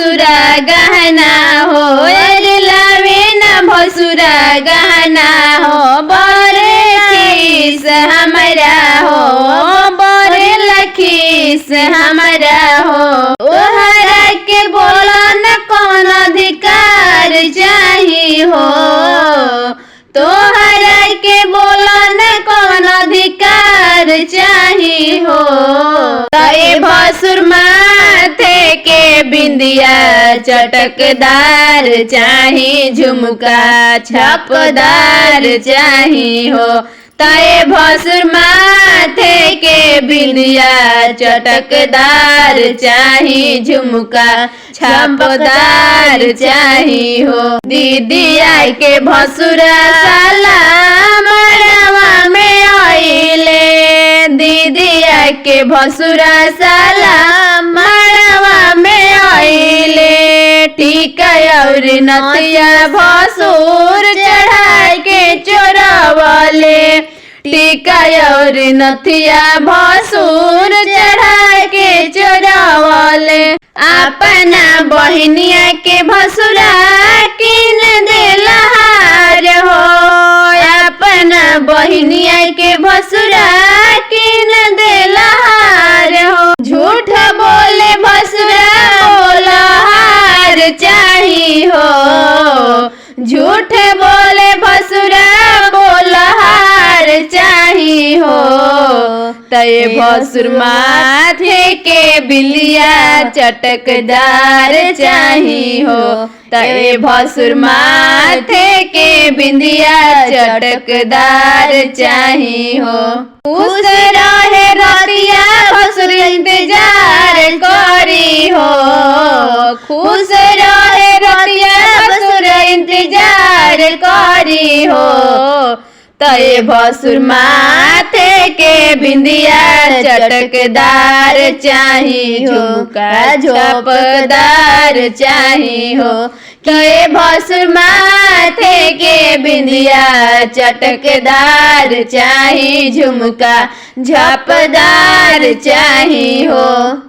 भसुरा गहना हो, अरे लावे ना भसुरा गहना हो। बरे खीस हमारा हो, बरे लखीस हमारा हो। ओहरा के बोला न कौन अधिकार चाही हो, तोहरा के बोला न कौन अधिकार चाही हो। तय भसुर माथे के बिंदिया चटकदार चाही, झुमका छपदार चाही हो। तय भसुर माथे के बिंदिया चटकदार चाही, झुमका छपदार चाही हो। दीदिया के भसुरा साला मड़वा में आइले, दीदिया के भसुरा साला मड़वा में आइले। टीका और नथिया भसुर चढ़ा के चोरावले, टीका और नथिया भसुर चढ़ा के चोरावले। अपना बहनिया के भसुरा किन देला हार हो, अपना बहनिया के भसुरा किन देला हार हो। झूठ बोले भसुरा बोला हार चाही हो, झूठ बोले भसुरा बोला हार चाही हो। तय भसुर माथे के बिलिया चटकदार चाही हो, तय भसुर माथे के बिंदिया चटकदार चाही हो। खुश रहे रतिया भसुर इंतजार करी हो, खुश रहे रतिया भसुर इंतजार करी हो। तय भसुर माथे के बिंदिया चटकदार चाही, झुमका झोपदार चाही हो। तय भसुर माथे के बिंदिया चटकदार चाही, झुमका झपदार चाही हो।